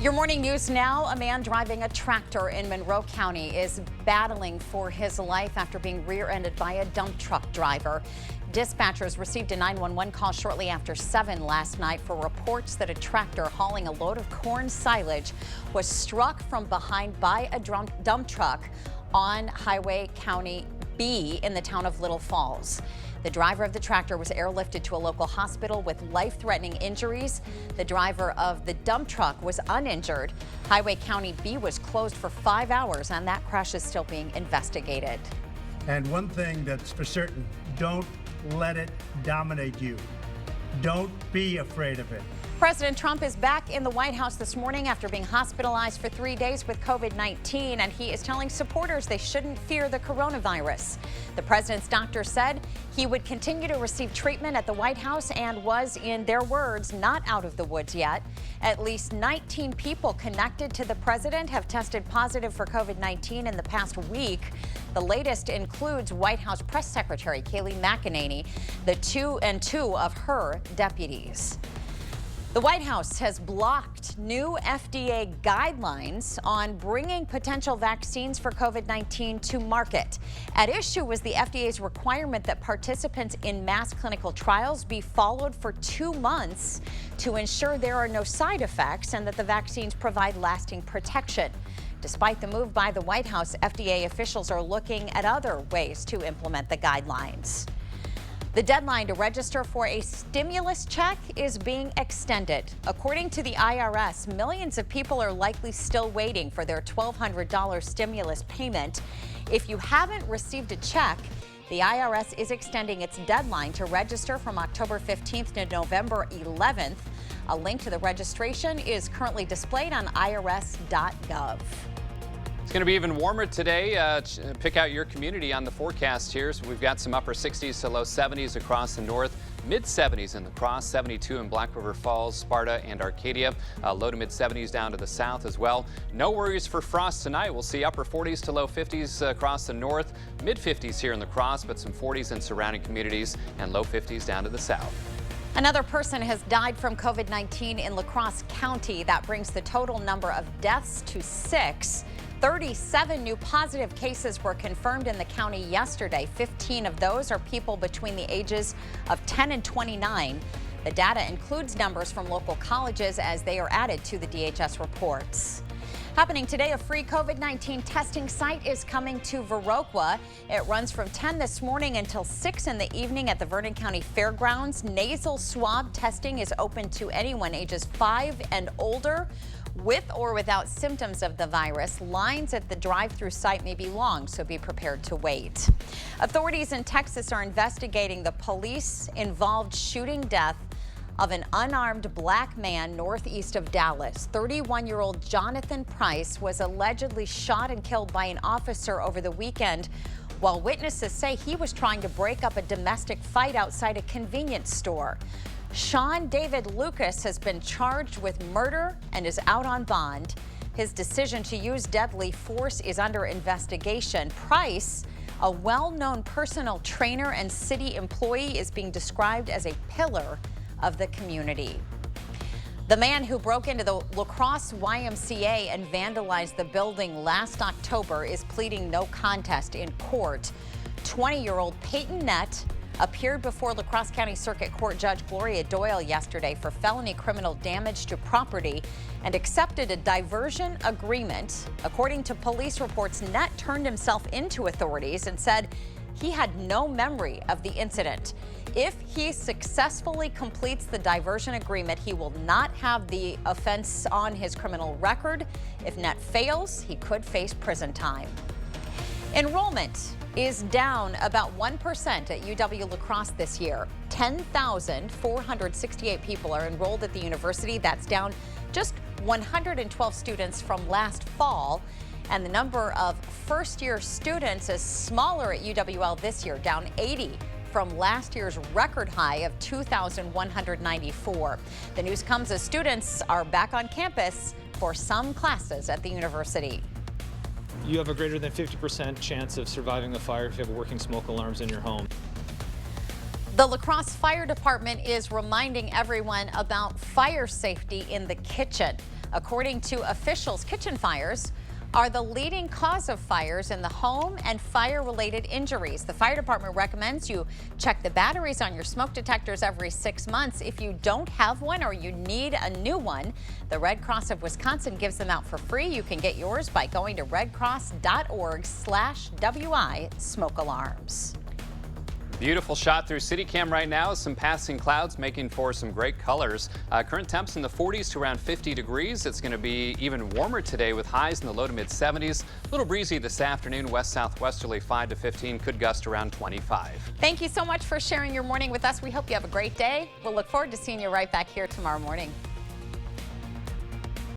Your morning news now. A man driving a tractor in Monroe County is battling for his life after being rear-ended by a dump truck driver. Dispatchers received a 911 call shortly after 7 last night for reports that a tractor hauling a load of corn silage was struck from behind by a dump truck on Highway County B in the town of Little Falls. The driver of the tractor was airlifted to a local hospital with life-threatening injuries. The driver of the dump truck was uninjured. Highway County B was closed for 5 hours, and that crash is still being investigated. And one thing that's for certain, don't let it dominate you. Don't be afraid of it. President Trump is back in the White House this morning after being hospitalized for 3 days with COVID-19, and he is telling supporters they shouldn't fear the coronavirus. The president's doctor said he would continue to receive treatment at the White House and was, in their words, not out of the woods yet. At least 19 people connected to the president have tested positive for COVID-19 in the past week. The latest includes White House Press Secretary Kayleigh McEnany, two of her deputies. The White House has blocked new FDA guidelines on bringing potential vaccines for COVID-19 to market. At issue was the FDA's requirement that participants in mass clinical trials be followed for 2 months to ensure there are no side effects and that the vaccines provide lasting protection. Despite the move by the White House, FDA officials are looking at other ways to implement the guidelines. The deadline to register for a stimulus check is being extended. According to the IRS, millions of people are likely still waiting for their $1,200 stimulus payment. If you haven't received a check, the IRS is extending its deadline to register from October 15th to November 11th. A link to the registration is currently displayed on irs.gov. It's going to be even warmer today. Pick out your community on the forecast here. So we've got some upper 60s to low 70s across the north, mid 70s in La Crosse, 72 in Black River Falls, Sparta, and Arcadia. Low to mid 70s down to the south as well. No worries for frost tonight. We'll see upper 40s to low 50s across the north, mid 50s here in La Crosse, but some 40s in surrounding communities and low 50s down to the south. Another person has died from COVID-19 in La Crosse County. That brings the total number of deaths to 6. 37 new positive cases were confirmed in the county yesterday. 15 of those are people between the ages of 10 and 29. The data includes numbers from local colleges as they are added to the DHS reports. Happening today, a free COVID-19 testing site is coming to Viroqua. It runs from 10 this morning until 6 in the evening at the Vernon County Fairgrounds. Nasal swab testing is open to anyone ages 5 and older with or without symptoms of the virus. Lines at the drive-through site may be long, so be prepared to wait. Authorities in Texas are investigating the police-involved shooting death of an unarmed black man northeast of Dallas. 31-year-old Jonathan Price was allegedly shot and killed by an officer over the weekend, while witnesses say he was trying to break up a domestic fight outside a convenience store. Sean David Lucas has been charged with murder and is out on bond. His decision to use deadly force is under investigation. Price, a well-known personal trainer and city employee, is being described as a pillar of the community. The man who broke into the La Crosse YMCA and vandalized the building last October is pleading no contest in court. 20-year-old Peyton Nett appeared before La Crosse County Circuit Court Judge Gloria Doyle yesterday for felony criminal damage to property and accepted a diversion agreement. According to police reports, Nett turned himself into authorities and said he had no memory of the incident. If he successfully completes the diversion agreement, he will not have the offense on his criminal record. If Nett fails, he could face prison time. Enrollment is down about 1% at UW La Crosse this year. 10,468 people are enrolled at the university. That's down just 112 students from last fall. And the number of first-year students is smaller at UWL this year, down 80 from last year's record high of 2,194. The news comes as students are back on campus for some classes at the university. You have a greater than 50% chance of surviving a fire if you have working smoke alarms in your home. The La Crosse Fire Department is reminding everyone about fire safety in the kitchen. According to officials, kitchen fires are the leading cause of fires in the home and fire-related injuries. The fire department recommends you check the batteries on your smoke detectors every 6 months. If you don't have one or you need a new one, the Red Cross of Wisconsin gives them out for free. You can get yours by going to redcross.org/WI smoke alarms. Beautiful shot through CityCam right now. Some passing clouds making for some great colors. Current temps in the 40s to around 50 degrees. It's going to be even warmer today with highs in the low to mid 70s. A little breezy this afternoon. West southwesterly 5 to 15. Could gust around 25. Thank you so much for sharing your morning with us. We hope you have a great day. We'll look forward to seeing you right back here tomorrow morning.